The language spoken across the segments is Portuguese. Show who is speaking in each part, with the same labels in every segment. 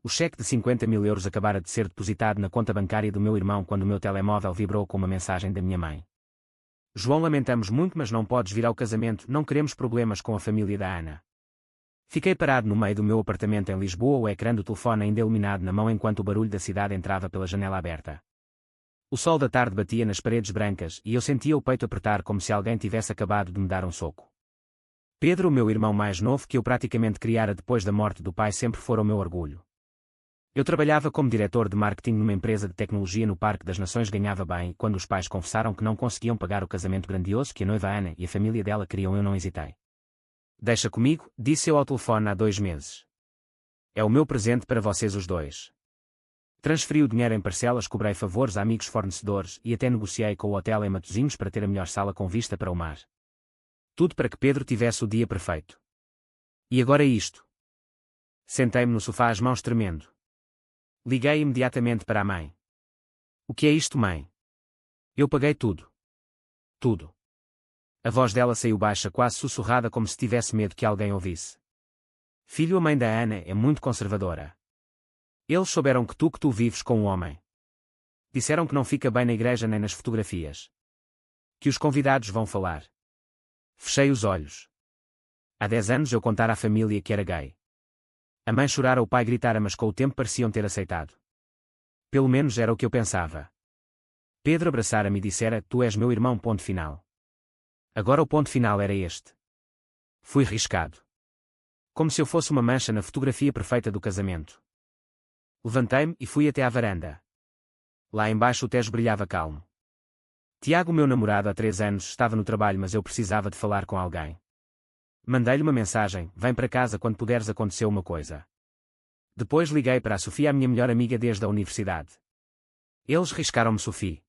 Speaker 1: O cheque de 50.000 € acabara de ser depositado na conta bancária do meu irmão quando o meu telemóvel vibrou com uma mensagem da minha mãe. João, lamentamos muito, mas não podes vir ao casamento, não queremos problemas com a família da Ana. Fiquei parado no meio do meu apartamento em Lisboa, o ecrã do telefone ainda iluminado na mão enquanto o barulho da cidade entrava pela janela aberta. O sol da tarde batia nas paredes brancas e eu sentia o peito apertar como se alguém tivesse acabado de me dar um soco. Pedro, o meu irmão mais novo, que eu praticamente criara depois da morte do pai, sempre fora o meu orgulho. Eu trabalhava como diretor de marketing numa empresa de tecnologia no Parque das Nações, ganhava bem, e quando os pais confessaram que não conseguiam pagar o casamento grandioso que a noiva Ana e a família dela queriam, eu não hesitei. Deixa comigo, disse eu ao telefone há 2 meses. É o meu presente para vocês os dois. Transferi o dinheiro em parcelas, cobrei favores a amigos fornecedores e até negociei com o hotel em Matosinhos para ter a melhor sala com vista para o mar. Tudo para que Pedro tivesse o dia perfeito. E agora isto. Sentei-me no sofá, as mãos tremendo. Liguei imediatamente para a mãe. O que é isto, mãe? Eu paguei tudo. Tudo. A voz dela saiu baixa, quase sussurrada, como se tivesse medo que alguém ouvisse. Filho, a mãe da Ana é muito conservadora. Eles souberam que tu vives com um homem. Disseram que não fica bem na igreja nem nas fotografias. Que os convidados vão falar. Fechei os olhos. Há 10 anos eu contara à família que era gay. A mãe chorara, o pai gritara, mas com o tempo pareciam ter aceitado. Pelo menos era o que eu pensava. Pedro abraçara-me e dissera: tu és meu irmão, ponto final. Agora o ponto final era este. Fui riscado. Como se eu fosse uma mancha na fotografia perfeita do casamento. Levantei-me e fui até à varanda. Lá embaixo o Tejo brilhava calmo. Tiago, meu namorado há 3 anos, estava no trabalho, mas eu precisava de falar com alguém. Mandei-lhe uma mensagem: vem para casa quando puderes, aconteceu uma coisa. Depois liguei para a Sofia, a minha melhor amiga desde a universidade. Eles riscaram-me Sofia.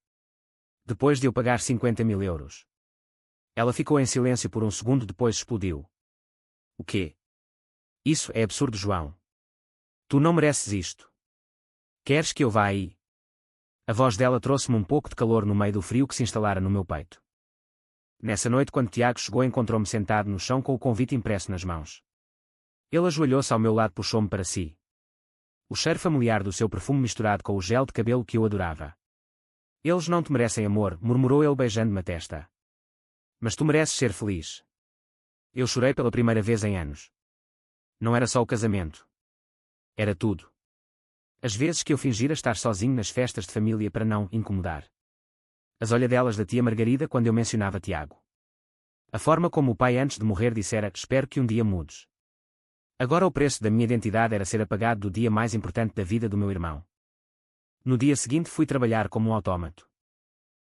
Speaker 1: Depois de eu pagar 50.000 €. Ela ficou em silêncio por um segundo, depois explodiu. O quê? Isso é absurdo, João. Tu não mereces isto. Queres que eu vá aí? A voz dela trouxe-me um pouco de calor no meio do frio que se instalara no meu peito. Nessa noite, quando Tiago chegou, encontrou-me sentado no chão com o convite impresso nas mãos. Ele ajoelhou-se ao meu lado, puxou-me para si. O cheiro familiar do seu perfume misturado com o gel de cabelo que eu adorava. Eles não te merecem, amor, murmurou ele beijando-me a testa. Mas tu mereces ser feliz. Eu chorei pela primeira vez em anos. Não era só o casamento. Era tudo. As vezes que eu fingira estar sozinho nas festas de família para não incomodar. As olhadelas da tia Margarida quando eu mencionava Tiago. A forma como o pai antes de morrer dissera: espero que um dia mudes. Agora o preço da minha identidade era ser apagado do dia mais importante da vida do meu irmão. No dia seguinte fui trabalhar como um autómato.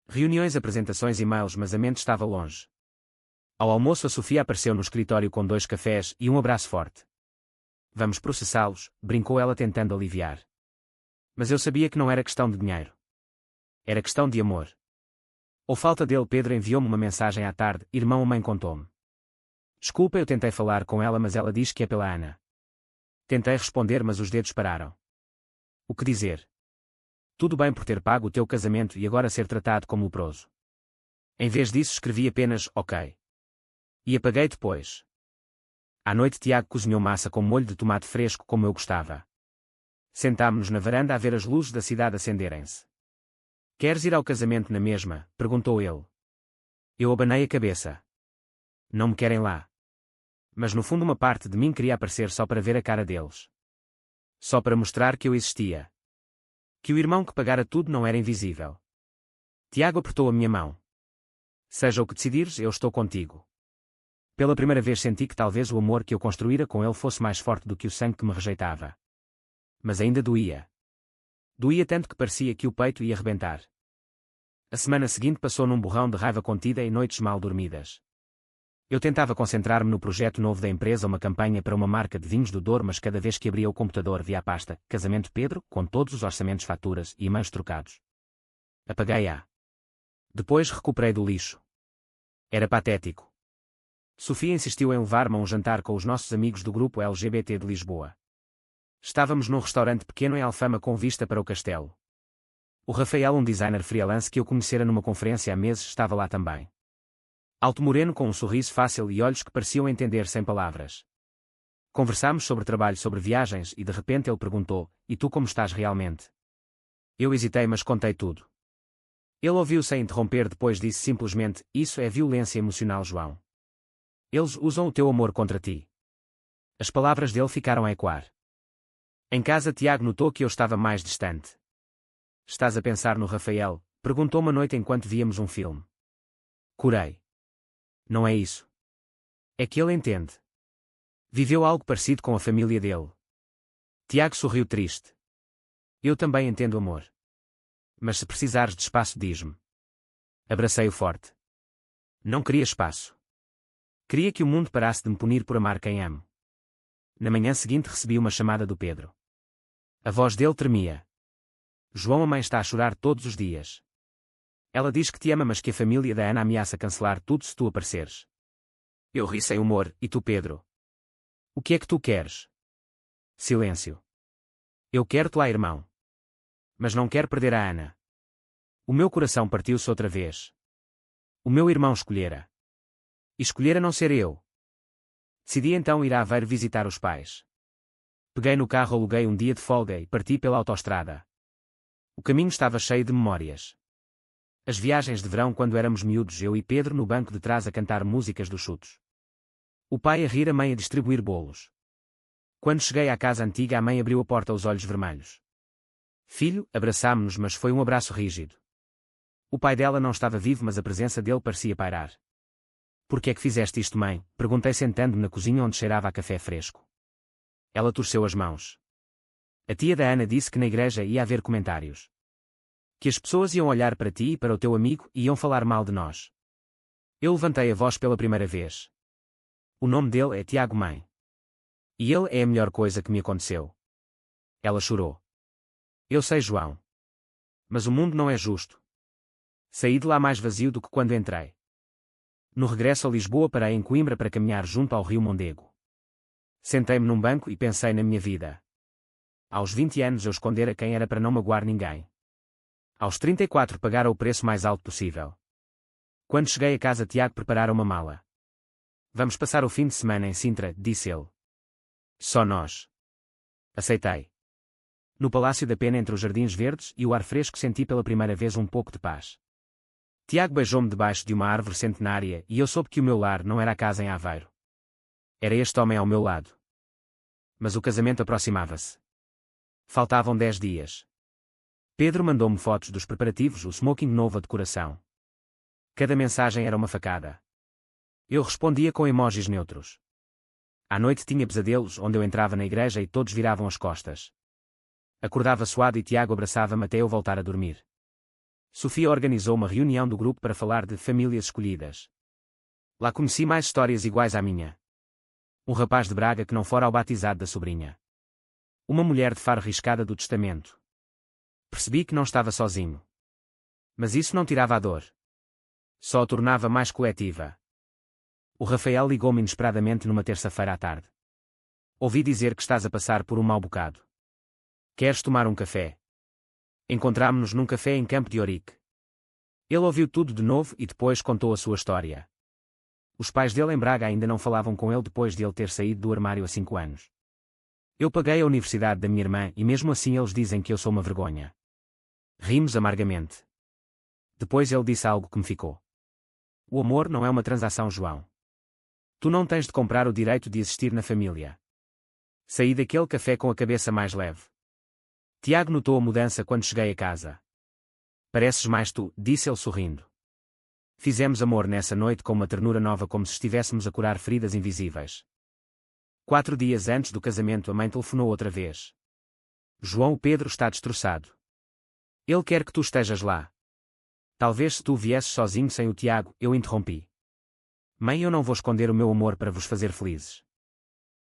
Speaker 1: Reuniões, apresentações, e-mails, mas a mente estava longe. Ao almoço a Sofia apareceu no escritório com 2 cafés e um abraço forte. Vamos processá-los, brincou ela tentando aliviar. Mas eu sabia que não era questão de dinheiro. Era questão de amor. Ou falta dele. Pedro enviou-me uma mensagem à tarde: irmão, a mãe contou-me. Desculpa, eu tentei falar com ela, mas ela diz que é pela Ana. Tentei responder, mas os dedos pararam. O que dizer? Tudo bem por ter pago o teu casamento e agora ser tratado como leproso. Em vez disso escrevi apenas ok. E apaguei depois. À noite Tiago cozinhou massa com molho de tomate fresco como eu gostava. Sentámo-nos na varanda a ver as luzes da cidade acenderem-se. Queres ir ao casamento na mesma? Perguntou ele. Eu abanei a cabeça. Não me querem lá. Mas no fundo uma parte de mim queria aparecer só para ver a cara deles. Só para mostrar que eu existia. Que o irmão que pagara tudo não era invisível. Tiago apertou a minha mão. Seja o que decidires, eu estou contigo. Pela primeira vez senti que talvez o amor que eu construíra com ele fosse mais forte do que o sangue que me rejeitava. Mas ainda doía. Doía tanto que parecia que o peito ia rebentar. A semana seguinte passou num borrão de raiva contida e noites mal dormidas. Eu tentava concentrar-me no projeto novo da empresa, uma campanha para uma marca de vinhos do Douro, mas cada vez que abria o computador via a pasta Casamento Pedro, com todos os orçamentos, faturas e e-mails trocados. Apaguei-a. Depois recuperei do lixo. Era patético. Sofia insistiu em levar-me a um jantar com os nossos amigos do grupo LGBT de Lisboa. Estávamos num restaurante pequeno em Alfama com vista para o castelo. O Rafael, um designer freelance que eu conhecera numa conferência há meses, estava lá também. Alto moreno com um sorriso fácil e olhos que pareciam entender sem palavras. Conversámos sobre trabalho, sobre viagens, e de repente ele perguntou: "E tu como estás realmente?" Eu hesitei, mas contei tudo. Ele ouviu sem interromper, depois disse simplesmente: "Isso é violência emocional, João. Eles usam o teu amor contra ti." As palavras dele ficaram a ecoar. Em casa, Tiago notou que eu estava mais distante. "Estás a pensar no Rafael?" perguntou uma noite enquanto víamos um filme. Corei. "Não é isso. É que ele entende. Viveu algo parecido com a família dele." Tiago sorriu triste. "Eu também entendo amor. Mas se precisares de espaço, diz-me." Abracei-o forte. Não queria espaço. Queria que o mundo parasse de me punir por amar quem amo. Na manhã seguinte recebi uma chamada do Pedro. A voz dele tremia. "João, a mãe está a chorar todos os dias. Ela diz que te ama, mas que a família da Ana ameaça cancelar tudo se tu apareceres." Eu ri sem humor. "E tu, Pedro? O que é que tu queres?" Silêncio. "Eu quero-te lá, irmão. Mas não quero perder a Ana." O meu coração partiu-se outra vez. O meu irmão escolhera. E escolhera não ser eu. Decidi então ir a Aveiro visitar os pais. Peguei no carro, aluguei um dia de folga e parti pela autoestrada. O caminho estava cheio de memórias. As viagens de verão quando éramos miúdos, eu e Pedro no banco de trás a cantar músicas dos Chutos. O pai a rir, a mãe a distribuir bolos. Quando cheguei à casa antiga, a mãe abriu a porta, os olhos vermelhos. "Filho", abraçámo-nos, mas foi um abraço rígido. O pai dela não estava vivo, mas a presença dele parecia pairar. "Por que é que fizeste isto, mãe?" perguntei sentando-me na cozinha onde cheirava a café fresco. Ela torceu as mãos. "A tia da Ana disse que na igreja ia haver comentários. Que as pessoas iam olhar para ti e para o teu amigo e iam falar mal de nós." Eu levantei a voz pela primeira vez. "O nome dele é Tiago, mãe. E ele é a melhor coisa que me aconteceu." Ela chorou. "Eu sei, João. Mas o mundo não é justo. Saí de lá mais vazio do que quando entrei." No regresso a Lisboa, parei em Coimbra para caminhar junto ao rio Mondego. Sentei-me num banco e pensei na minha vida. Aos 20 anos eu escondera quem era para não magoar ninguém. Aos 34 pagara o preço mais alto possível. Quando cheguei a casa, Tiago preparara uma mala. "Vamos passar o fim de semana em Sintra", disse ele. "Só nós." Aceitei. No Palácio da Pena, entre os jardins verdes e o ar fresco, senti pela primeira vez um pouco de paz. Tiago beijou-me debaixo de uma árvore centenária e eu soube que o meu lar não era a casa em Aveiro. Era este homem ao meu lado. Mas o casamento aproximava-se. Faltavam 10 dias. Pedro mandou-me fotos dos preparativos, o smoking novo, a decoração. Cada mensagem era uma facada. Eu respondia com emojis neutros. À noite tinha pesadelos onde eu entrava na igreja e todos viravam as costas. Acordava suado e Tiago abraçava-me até eu voltar a dormir. Sofia organizou uma reunião do grupo para falar de famílias escolhidas. Lá conheci mais histórias iguais à minha. Um rapaz de Braga que não fora ao batizado da sobrinha. Uma mulher de Faro riscada do testamento. Percebi que não estava sozinho. Mas isso não tirava a dor. Só a tornava mais coletiva. O Rafael ligou-me inesperadamente numa terça-feira à tarde. "Ouvi dizer que estás a passar por um mau bocado. Queres tomar um café?" Encontrámo-nos num café em Campo de Ourique. Ele ouviu tudo de novo e depois contou a sua história. Os pais dele em Braga ainda não falavam com ele depois de ele ter saído do armário há 5 anos. "Eu paguei a universidade da minha irmã e mesmo assim eles dizem que eu sou uma vergonha." Rimos amargamente. Depois ele disse algo que me ficou. "O amor não é uma transação, João. Tu não tens de comprar o direito de existir na família." Saí daquele café com a cabeça mais leve. Tiago notou a mudança quando cheguei a casa. "Pareces mais tu", disse ele sorrindo. Fizemos amor nessa noite com uma ternura nova, como se estivéssemos a curar feridas invisíveis. 4 dias antes do casamento, a mãe telefonou outra vez. "João, o Pedro está destroçado. Ele quer que tu estejas lá." "Talvez se tu viesses sozinho sem o Tiago", eu interrompi. "Mãe, eu não vou esconder o meu amor para vos fazer felizes.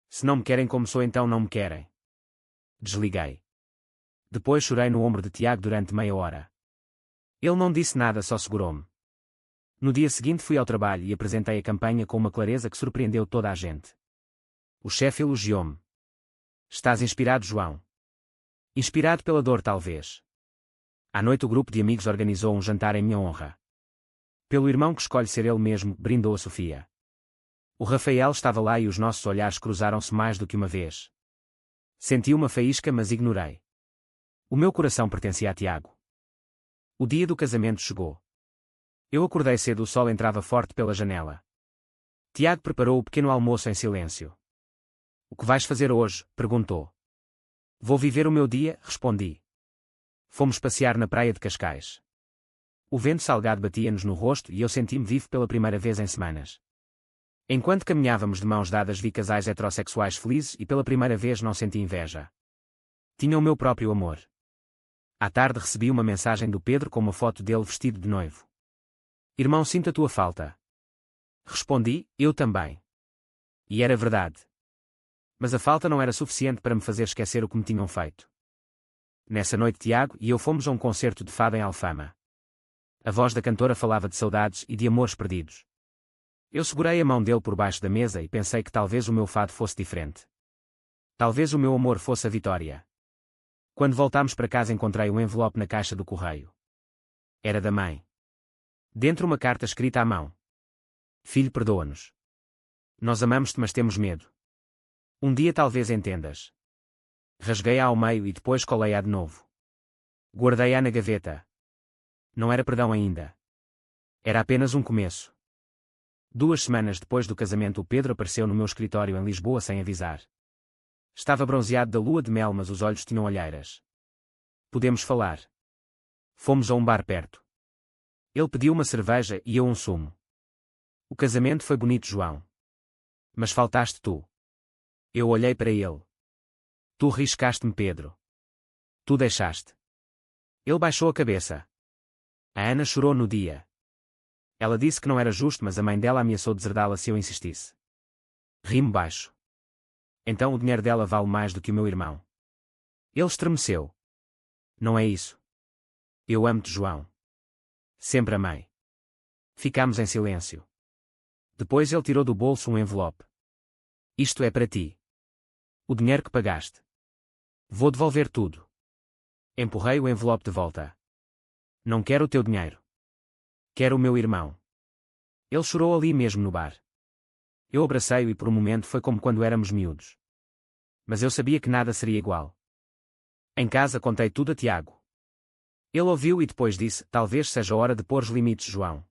Speaker 1: Se não me querem como sou, então não me querem." Desliguei. Depois chorei no ombro de Tiago durante meia hora. Ele não disse nada, só segurou-me. No dia seguinte fui ao trabalho e apresentei a campanha com uma clareza que surpreendeu toda a gente. O chefe elogiou-me. "Estás inspirado, João?" "Inspirado pela dor, talvez." À noite o grupo de amigos organizou um jantar em minha honra. Pelo irmão que escolhe ser ele mesmo, brindou a Sofia. O Rafael estava lá e os nossos olhares cruzaram-se mais do que uma vez. Senti uma faísca, mas ignorei. O meu coração pertencia a Tiago. O dia do casamento chegou. Eu acordei cedo, o sol entrava forte pela janela. Tiago preparou o pequeno almoço em silêncio. O que vais fazer hoje? Perguntou. Vou viver o meu dia, respondi. Fomos passear na praia de Cascais. O vento salgado batia-nos no rosto e eu senti-me vivo pela primeira vez em semanas. Enquanto caminhávamos de mãos dadas vi casais heterossexuais felizes e pela primeira vez não senti inveja. Tinha o meu próprio amor. À tarde recebi uma mensagem do Pedro com uma foto dele vestido de noivo. Irmão, sinto a tua falta. Respondi, eu também. E era verdade. Mas a falta não era suficiente para me fazer esquecer o que me tinham feito. Nessa noite Tiago e eu fomos a um concerto de fado em Alfama. A voz da cantora falava de saudades e de amores perdidos. Eu segurei a mão dele por baixo da mesa e pensei que talvez o meu fado fosse diferente. Talvez o meu amor fosse a vitória. Quando voltámos para casa encontrei um envelope na caixa do correio. Era da mãe. Dentro uma carta escrita à mão. Filho, perdoa-nos. Nós amamos-te, mas temos medo. Um dia talvez entendas. Rasguei-a ao meio e depois colei-a de novo. Guardei-a na gaveta. Não era perdão ainda. Era apenas um começo. 2 semanas depois do casamento o Pedro apareceu no meu escritório em Lisboa sem avisar. Estava bronzeado da lua de mel, mas os olhos tinham olheiras. Podemos falar. Fomos a um bar perto. Ele pediu uma cerveja e eu um sumo. O casamento foi bonito, João. Mas faltaste tu. Eu olhei para ele. Tu riscaste-me, Pedro. Tu deixaste. Ele baixou a cabeça. A Ana chorou no dia. Ela disse que não era justo, mas a mãe dela ameaçou deserdá-la se eu insistisse. Ri-me baixo. Então o dinheiro dela vale mais do que o meu irmão. Ele estremeceu. Não é isso. Eu amo-te, João. Sempre amei. Ficámos em silêncio. Depois ele tirou do bolso um envelope. Isto é para ti. O dinheiro que pagaste. Vou devolver tudo. Empurrei o envelope de volta. Não quero o teu dinheiro. Quero o meu irmão. Ele chorou ali mesmo no bar. Eu abracei-o e por um momento foi como quando éramos miúdos. Mas eu sabia que nada seria igual. Em casa contei tudo a Tiago. Ele ouviu e depois disse, talvez seja hora de pôr os limites, João.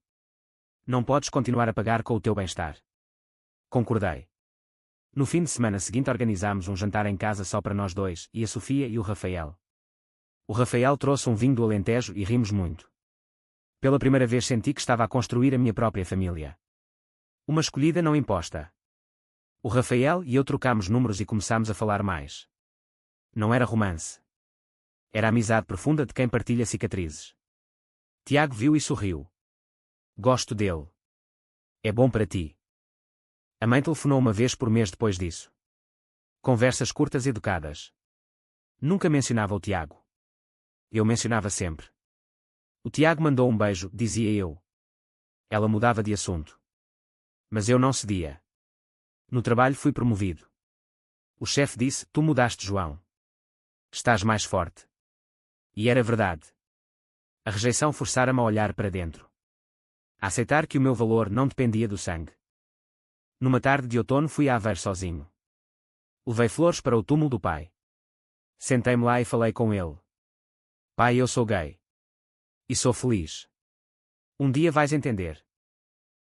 Speaker 1: Não podes continuar a pagar com o teu bem-estar. Concordei. No fim de semana seguinte organizámos um jantar em casa só para nós dois, e a Sofia e o Rafael. O Rafael trouxe um vinho do Alentejo e rimos muito. Pela primeira vez senti que estava a construir a minha própria família. Uma escolhida, não imposta. O Rafael e eu trocámos números e começámos a falar mais. Não era romance. Era amizade profunda de quem partilha cicatrizes. Tiago viu e sorriu. Gosto dele. É bom para ti. A mãe telefonou uma vez por mês depois disso. Conversas curtas e educadas. Nunca mencionava o Tiago. Eu mencionava sempre. O Tiago mandou um beijo, dizia eu. Ela mudava de assunto. Mas eu não cedia. No trabalho fui promovido. O chefe disse, tu mudaste, João. Estás mais forte. E era verdade. A rejeição forçara-me a olhar para dentro. A aceitar que o meu valor não dependia do sangue. Numa tarde de outono fui a Aveiro sozinho. Levei flores para o túmulo do pai. Sentei-me lá e falei com ele. Pai, eu sou gay. E sou feliz. Um dia vais entender.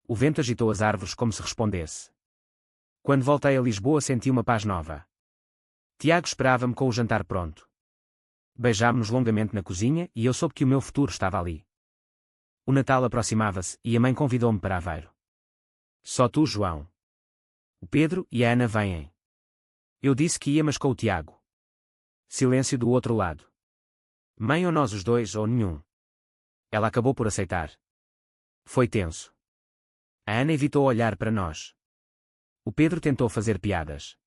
Speaker 1: O vento agitou as árvores como se respondesse. Quando voltei a Lisboa senti uma paz nova. Tiago esperava-me com o jantar pronto. Beijámo-nos longamente na cozinha e eu soube que o meu futuro estava ali. O Natal aproximava-se e a mãe convidou-me para Aveiro. Só tu, João. O Pedro e a Ana vêm. Eu disse que ia, mas com o Tiago. Silêncio do outro lado. Mãe, ou nós os dois ou nenhum. Ela acabou por aceitar. Foi tenso. A Ana evitou olhar para nós. O Pedro tentou fazer piadas.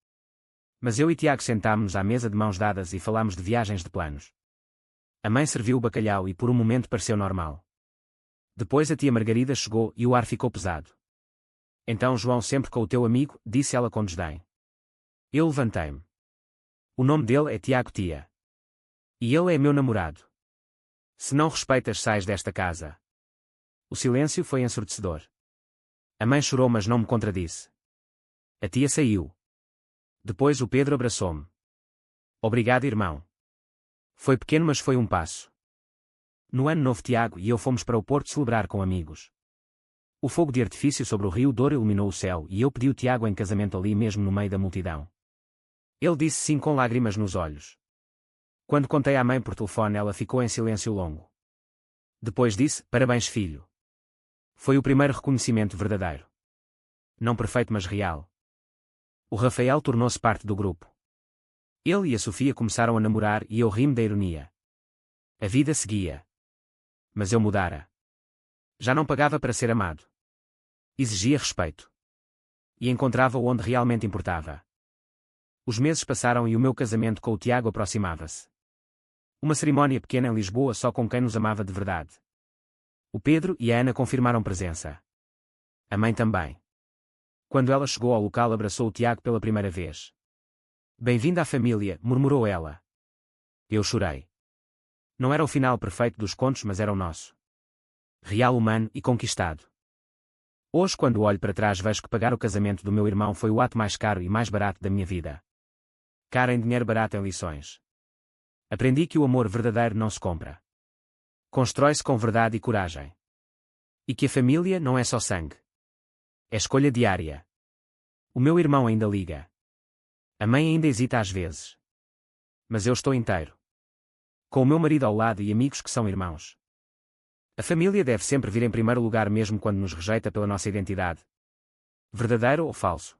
Speaker 1: Mas eu e Tiago sentámo-nos à mesa de mãos dadas e falámos de viagens de planos. A mãe serviu o bacalhau e por um momento pareceu normal. Depois a tia Margarida chegou e o ar ficou pesado. Então, João, sempre com o teu amigo, disse ela com desdém. Eu levantei-me. O nome dele é Tiago, tia. E ele é meu namorado. Se não respeitas, sais desta casa. O silêncio foi ensurdecedor. A mãe chorou, mas não me contradisse. A tia saiu. Depois o Pedro abraçou-me. Obrigado, irmão. Foi pequeno, mas foi um passo. No ano novo, Tiago e eu fomos para o Porto celebrar com amigos. O fogo de artifício sobre o Rio Douro iluminou o céu e eu pedi o Tiago em casamento ali mesmo no meio da multidão. Ele disse sim com lágrimas nos olhos. Quando contei à mãe por telefone, ela ficou em silêncio longo. Depois disse, parabéns, filho. Foi o primeiro reconhecimento verdadeiro. Não perfeito, mas real. O Rafael tornou-se parte do grupo. Ele e a Sofia começaram a namorar e eu ri-me da ironia. A vida seguia. Mas eu mudara. Já não pagava para ser amado. Exigia respeito. E encontrava-o onde realmente importava. Os meses passaram e o meu casamento com o Tiago aproximava-se. Uma cerimónia pequena em Lisboa só com quem nos amava de verdade. O Pedro e a Ana confirmaram presença. A mãe também. Quando ela chegou ao local, abraçou o Tiago pela primeira vez. Bem-vindo à família, murmurou ela. Eu chorei. Não era o final perfeito dos contos, mas era o nosso. Real, humano e conquistado. Hoje, quando olho para trás, vejo que pagar o casamento do meu irmão foi o ato mais caro e mais barato da minha vida. Caro em dinheiro, barato em lições. Aprendi que o amor verdadeiro não se compra. Constrói-se com verdade e coragem. E que a família não é só sangue. É escolha diária. O meu irmão ainda liga. A mãe ainda hesita às vezes. Mas eu estou inteiro. Com o meu marido ao lado e amigos que são irmãos. A família deve sempre vir em primeiro lugar, mesmo quando nos rejeita pela nossa identidade. Verdadeiro ou falso?